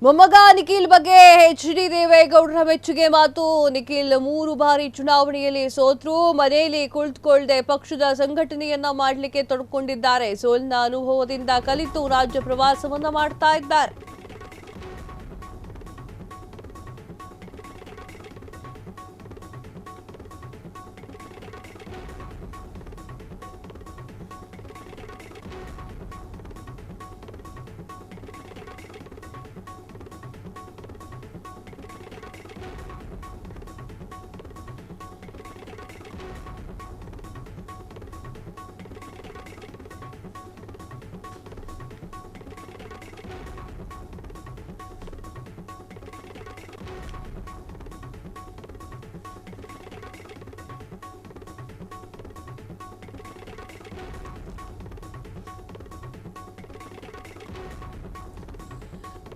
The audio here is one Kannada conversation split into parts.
ಮೊಮ್ಮಗ ನಿಖಿಲ್ ಬಗ್ಗೆ ಎಚ್.ಡಿ. ದೇವೇಗೌಡರ ಮೆಚ್ಚುಗೆ ಮಾತು. ನಿಖಿಲ್ 3 ಬಾರಿ ಚುನಾವಣೆಯಲ್ಲಿ ಸೋತ್ರು ಮನೆಯಲ್ಲಿ ಕುಳಿತುಕೊಳ್ಳದೆ ಪಕ್ಷದ ಸಂಘಟನೆಯನ್ನ ಮಾಡಲಿಕ್ಕೆ ತೊಡಕೊಂಡಿದ್ದಾರೆ. ಸೋಲಿನ ಅನುಭವದಿಂದ ಕಲಿತು ರಾಜ್ಯ ಪ್ರವಾಸವನ್ನ ಮಾಡ್ತಾ ಇದ್ದಾರೆ.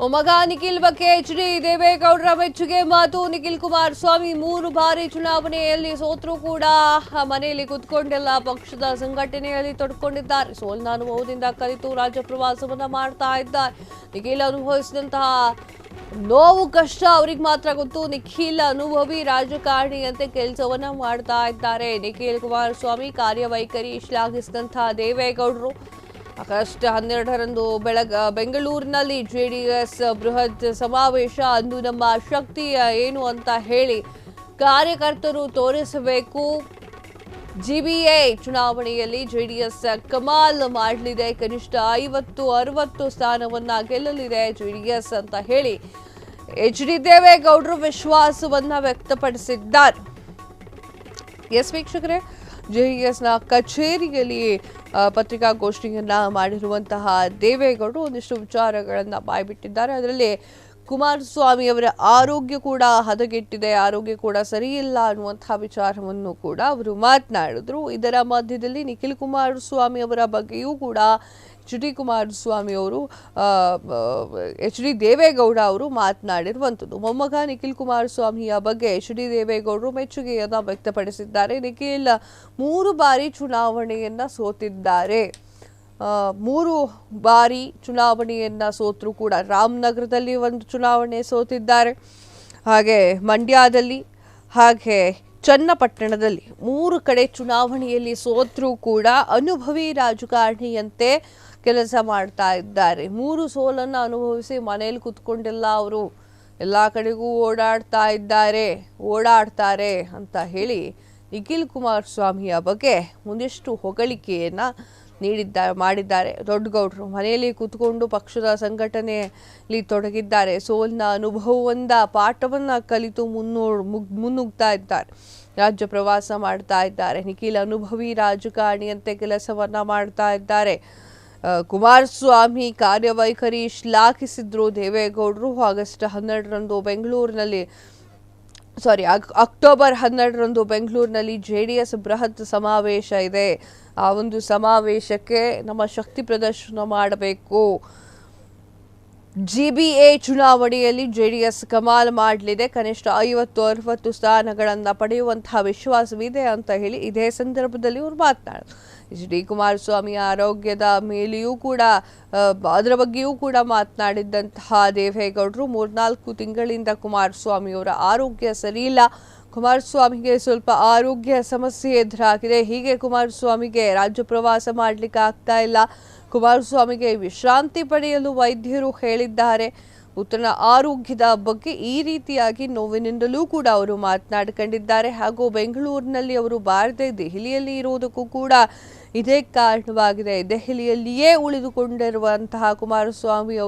ಮೊಮ್ಮಗ ನಿಖಿಲ್ ಬಗ್ಗೆ ಎಚ್.ಡಿ. ದೇವೇಗೌಡರ ಮೆಚ್ಚುಗೆ ಮಾತು. ನಿಖಿಲ್ ಕುಮಾರಸ್ವಾಮಿ 3 ಬಾರಿ ಚುನಾವಣೆಯಲ್ಲಿ ಸೋತರೂ ಕೂಡ ಮನೆಯಲ್ಲಿ ಕುತ್ಕೊಂಡೆಲ್ಲ ಪಕ್ಷದ ಸಂಘಟನೆಯಲ್ಲಿ ತೊಡಕೊಂಡಿದ್ದಾರೆ. ಸೋಲಿನ ಅನುಭವದಿಂದ ಕಲಿತು ರಾಜ್ಯ ಪ್ರವಾಸವನ್ನ ಮಾಡ್ತಾ ಇದ್ದಾರೆ. ನಿಖಿಲ್ ಅನುಭವಿಸಿದಂತಹ ನೋವು ಕಷ್ಟ ಅವರಿಗೆ ಮಾತ್ರ ಗೊತ್ತು. ನಿಖಿಲ್ ಅನುಭವಿ ರಾಜಕಾರಣಿಯಂತೆ ಕೆಲಸವನ್ನ ಮಾಡ್ತಾ ಇದ್ದಾರೆ. ನಿಖಿಲ್ ಕುಮಾರಸ್ವಾಮಿ ಕಾರ್ಯವೈಖರಿ ಶ್ಲಾಘಿಸಿದಂತಹ ದೇವೇಗೌಡರು ಆಗಸ್ಟ್ 12ರಂದು ಬೆಂಗಳೂರಿನಲ್ಲಿ ಜೆಡಿಎಸ್ ಬೃಹತ್ ಸಮಾವೇಶ. ಅಂದು ನಮ್ಮ ಶಕ್ತಿ ಏನು ಅಂತ ಹೇಳಿ ಕಾರ್ಯಕರ್ತರು ತೋರಿಸಬೇಕು. ಜಿಬಿಎ ಚುನಾವಣೆಯಲ್ಲಿ ಜೆಡಿಎಸ್ ಕಮಾಲ್ ಮಾಡಲಿದೆ. ಕನಿಷ್ಠ 50-60 ಸ್ಥಾನವನ್ನ ಗೆಲ್ಲಲಿದೆ ಜೆಡಿಎಸ್ ಅಂತ ಹೇಳಿ ಎಚ್.ಡಿ. ದೇವೇಗೌಡರು ವಿಶ್ವಾಸವನ್ನ ವ್ಯಕ್ತಪಡಿಸಿದ್ದಾರೆ. ಎಸ್ ವೀಕ್ಷಕರೇ, ಜೆಡಿಎಸ್ನ ಕಚೇರಿಯಲ್ಲಿ ಪತ್ರಿಕಾಗೋಷ್ಠಿಯನ್ನ ಮಾಡಿರುವಂತಹ ದೇವೇಗೌಡರು ಒಂದಿಷ್ಟು ವಿಚಾರಗಳನ್ನ ಬಾಯ್ಬಿಟ್ಟಿದ್ದಾರೆ. ಅದರಲ್ಲಿ ಕುಮಾರಸ್ವಾಮಿ ಅವರ ಆರೋಗ್ಯ ಕೂಡ ಹದಗೆಟ್ಟಿದೆ, ಆರೋಗ್ಯ ಕೂಡ ಸರಿ ಇಲ್ಲ ಅನ್ನುವಂತಹ ವಿಚಾರವನ್ನು ಕೂಡ ಅವರು ಮಾತನಾಡಿದ್ರು. ಇದರ ಮಧ್ಯದಲ್ಲಿ ನಿಖಿಲ್ ಕುಮಾರಸ್ವಾಮಿ ಅವರ ಬಗ್ಗೆಯೂ ಕೂಡ ಎಚ್.ಡಿ. ಕುಮಾರಸ್ವಾಮಿ ಅವರು ಎಚ್.ಡಿ. ದೇವೇಗೌಡ ಅವರು ಮಾತನಾಡಿರುವಂಥದ್ದು. ಮೊಮ್ಮಗ ನಿಖಿಲ್ ಕುಮಾರಸ್ವಾಮಿಯ ಬಗ್ಗೆ ಎಚ್.ಡಿ. ದೇವೇಗೌಡರು ಮೆಚ್ಚುಗೆಯನ್ನ ವ್ಯಕ್ತಪಡಿಸಿದ್ದಾರೆ. ನಿಖಿಲ್ 3 ಬಾರಿ ಚುನಾವಣೆಯನ್ನ ಸೋತಿದ್ದಾರೆ. 3 ಬಾರಿ ಚುನಾವಣೆಯನ್ನ ಸೋತರೂ ಕೂಡ ರಾಮನಗರದಲ್ಲಿ ಒಂದು ಚುನಾವಣೆ ಸೋತಿದ್ದಾರೆ, ಹಾಗೆ ಮಂಡ್ಯದಲ್ಲಿ, ಹಾಗೆ ಚನ್ನಪಟ್ಟಣದಲ್ಲಿ 3 ಕಡೆ ಚುನಾವಣೆಯಲ್ಲಿ ಸೋತರೂ ಕೂಡ ಅನುಭವಿ ರಾಜಕಾರಣಿಯಂತೆ ಕೆಲಸ ಮಾಡ್ತಾ ಇದ್ದಾರೆ. 3 ಸೋಲನ್ನು ಅನುಭವಿಸಿ ಮನೆಯಲ್ಲಿ ಕುತ್ಕೊಂಡಿಲ್ಲ, ಅವರು ಎಲ್ಲ ಕಡೆಗೂ ಓಡಾಡ್ತಾರೆ ಅಂತ ಹೇಳಿ ನಿಖಿಲ್ ಕುಮಾರಸ್ವಾಮಿಯ ಬಗ್ಗೆ ಒಂದಿಷ್ಟು ಹೊಗಳಿಕೆಯನ್ನ ಮಾಡಿದ್ದಾರೆ. ದೊಡ್ಡಗೌಡರು ಮನೆಯಲ್ಲಿ ಕೂತ್ಕೊಂಡು ಪಕ್ಷದ ಸಂಘಟನೆಯಲ್ಲಿ ತೊಡಗಿದ್ದಾರೆ. ಸೋಲಿನ ಅನುಭವದಿಂದ ಪಾಠವನ್ನ ಕಲಿತು ಮುನ್ನುಗ್ತಾ ಇದ್ದಾರೆ. ರಾಜ್ಯ ಪ್ರವಾಸ ಮಾಡ್ತಾ ಇದ್ದಾರೆ. ನಿಖಿಲ್ ಅನುಭವಿ ರಾಜಕಾರಣಿಯಂತೆ ಕೆಲಸವನ್ನ ಮಾಡ್ತಾ ಇದ್ದಾರೆ. ಕುಮಾರಸ್ವಾಮಿ ಕಾರ್ಯವೈಖರಿ ಶ್ಲಾಘಿಸಿದ್ರು ದೇವೇಗೌಡರು. ಅಕ್ಟೋಬರ್ 12ರಂದು ಬೆಂಗಳೂರಿನಲ್ಲಿ ಜೆಡಿಎಸ್ ಬೃಹತ್ ಸಮಾವೇಶ ಇದೆ. ಆ ಒಂದು ಸಮಾವೇಶಕ್ಕೆ ನಮ್ಮ ಶಕ್ತಿ ಪ್ರದರ್ಶನ ಮಾಡಬೇಕು. ಜಿಬಿಎ ಚುನಾವಣೆಯಲ್ಲಿ ಜೆಡಿಎಸ್ ಕಮಾಲ್ ಮಾಡಲಿದೆ. ಕನಿಷ್ಠ 50-60 ಸ್ಥಾನಗಳನ್ನು ಪಡೆಯುವಂತಹ ವಿಶ್ವಾಸವಿದೆ ಅಂತ ಹೇಳಿ ಇದೇ ಸಂದರ್ಭದಲ್ಲಿ ಅವರು ಮಾತನಾಡಿದರು. ಎಚ್.ಡಿ. ಕುಮಾರಸ್ವಾಮಿ ಆರೋಗ್ಯದ ಮೇಲೆಯೂ ಕೂಡ ಅದರ ಬಗ್ಗೆಯೂ ಕೂಡ ಮಾತನಾಡಿದಂತಹ ದೇವೇಗೌಡರು 3-4 ತಿಂಗಳಿಂದ ಕುಮಾರಸ್ವಾಮಿ ಅವರ ಆರೋಗ್ಯ ಸರಿ ಇಲ್ಲ. ಕುಮಾರಸ್ವಾಮಿಗೆ ಸ್ವಲ್ಪ ಆರೋಗ್ಯ ಸಮಸ್ಯೆ ಎದುರಾಗಿದೆ. ಹೀಗೆ ಕುಮಾರಸ್ವಾಮಿಗೆ ರಾಜ್ಯ ಪ್ರವಾಸ ಮಾಡಲಿಕ್ಕೆ ಆಗ್ತಾ ಇಲ್ಲ. ಕುಮಾರಸ್ವಾಮಿಗೆ ವಿಶ್ರಾಂತಿ ಪಡೆಯಲು ವೈದ್ಯರು ಹೇಳಿದ್ದಾರೆ. ಉತ್ತಮ ಆರೋಗ್ಯದ ಬಗ್ಗೆ ಈ ರೀತಿಯಾಗಿ ನೋವಿನಿಂದಲೂ ಕೂಡ ಅವರು ಮಾತನಾಡಿಕೊಂಡಿದ್ದಾರೆ. ಹಾಗೂ ಬೆಂಗಳೂರಿನಲ್ಲಿ ಅವರು ಬಾರದೆ ದೆಹಲಿಯಲ್ಲಿ ಇರುವುದಕ್ಕೂ ಕೂಡ ಇದೇ ಕಾರಣವಾಗಿದೆ. ದೆಹಲಿಯಲ್ಲಿಯೇ ಉಳಿದುಕೊಂಡಿರುವಂತಹ ಕುಮಾರಸ್ವಾಮಿ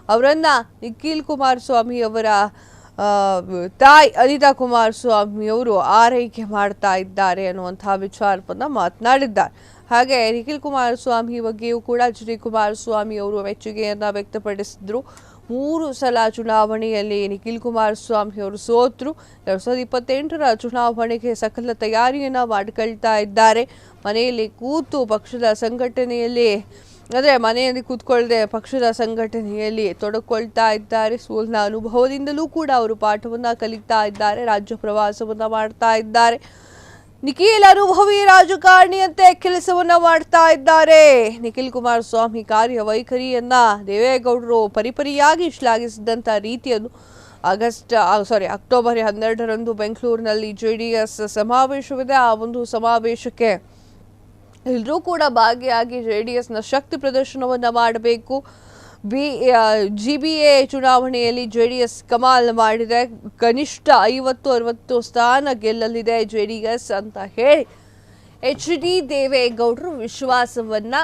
ಅವರನ್ನ ನಿಖಿಲ್ ಕುಮಾರಸ್ವಾಮಿ ಅವರ ತಾಯಿ ಅನಿತಾ ಕುಮಾರಸ್ವಾಮಿ ಅವರು ಆರೈಕೆ ಮಾಡ್ತಾ ಇದ್ದಾರೆ ಅನ್ನುವಂತಹ ವಿಚಾರವನ್ನ ಮಾತನಾಡಿದ್ದಾರೆ. ಹಾಗೆ ನಿಖಿಲ್ ಕುಮಾರಸ್ವಾಮಿ ಬಗ್ಗೆಯೂ ಕೂಡ ಎಚ್.ಡಿ. ಕುಮಾರಸ್ವಾಮಿ ಅವರು ಮೆಚ್ಚುಗೆಯನ್ನ ವ್ಯಕ್ತಪಡಿಸಿದ್ರು. 3 ಸಲ ಚುನಾವಣೆಯಲ್ಲಿ ನಿಖಿಲ್ ಕುಮಾರಸ್ವಾಮಿ ಅವರು ಸೋತರು. 2028ರ ಚುನಾವಣೆಗೆ ಸಕಲ ತಯಾರಿಯನ್ನ ಮಾಡಿಕೊಳ್ತಾ ಇದ್ದಾರೆ. ಮನೆಯಲ್ಲಿ ಕೂತು ಪಕ್ಷದ ಸಂಘಟನೆಯಲ್ಲಿ ಮನೆಯಲ್ಲಿ ಕೂತ್ಕೊಳ್ಳದೆ ಪಕ್ಷದ ಸಂಘಟನೆಯಲ್ಲಿ ತೊಡಗಿಕೊಳ್ತಾ ಇದ್ದಾರೆ. ಸೋಲಿನ ಅನುಭವದಿಂದಲೂ ಕೂಡ ಅವರು ಪಾಠವನ್ನ ಕಲಿತಾ ಇದ್ದಾರೆ. ರಾಜ್ಯ ಪ್ರವಾಸವನ್ನ ಮಾಡ್ತಾ ಇದ್ದಾರೆ. ನಿಖಿಲ್ ಅನುಭವಿ ರಾಜಕಾರಣಿಯಂತೆ ಕೆಲಸವನ್ನ ಮಾಡ್ತಾ ಇದ್ದಾರೆ. ನಿಖಿಲ್ ಕುಮಾರಸ್ವಾಮಿ ಕಾರ್ಯವೈಖರಿಯನ್ನ ದೇವೇಗೌಡರು ಪರಿಪರಿಯಾಗಿ ಶ್ಲಾಘಿಸಿದಂತ ರೀತಿಯನ್ನು ಅಕ್ಟೋಬರ್ 12ರಂದು ಬೆಂಗಳೂರಿನಲ್ಲಿ ಜೆಡಿಎಸ್ ಸಮಾವೇಶವಿದೆ. ಆ ಒಂದು ಸಮಾವೇಶಕ್ಕೆ ಎಲ್ಲರೂ ಕೂಡ ಭಾಗಿಯಾಗಿ ಜೆಡಿಎಸ್ನ ಶಕ್ತಿ ಪ್ರದರ್ಶನವನ್ನ ಮಾಡಬೇಕು. GBA ಚುನಾವಣೆಯಲ್ಲಿ ಜೆಡಿಎಸ್ ಕಮಾಲ್ ಮಾಡಿದೆ. ಕನಿಷ್ಠ 50-60 ಸ್ಥಾನ ಗೆಲ್ಲಲಿದೆ ಜೆಡಿಎಸ್ ಅಂತ ಹೇಳಿ HD ದೇವೇಗೌಡರು ವಿಶ್ವಾಸವನ್ನ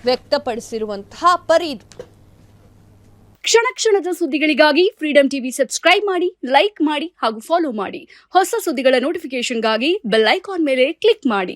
ವ್ಯಕ್ತಪಡಿಸಿರುವಂತಹ ಪರಿ ಇದು. ಕ್ಷಣ ಕ್ಷಣದ ಸುದ್ದಿಗಳಿಗಾಗಿ ಫ್ರೀಡಂ ಟಿವಿ ಸಬ್ಸ್ಕ್ರೈಬ್ ಮಾಡಿ, ಲೈಕ್ ಮಾಡಿ ಹಾಗೂ ಫಾಲೋ ಮಾಡಿ. ಹೊಸ ಸುದ್ದಿಗಳ ನೋಟಿಫಿಕೇಶನ್ಗಾಗಿ ಬೆಲ್ ಐಕಾನ್ ಮೇಲೆ ಕ್ಲಿಕ್ ಮಾಡಿ.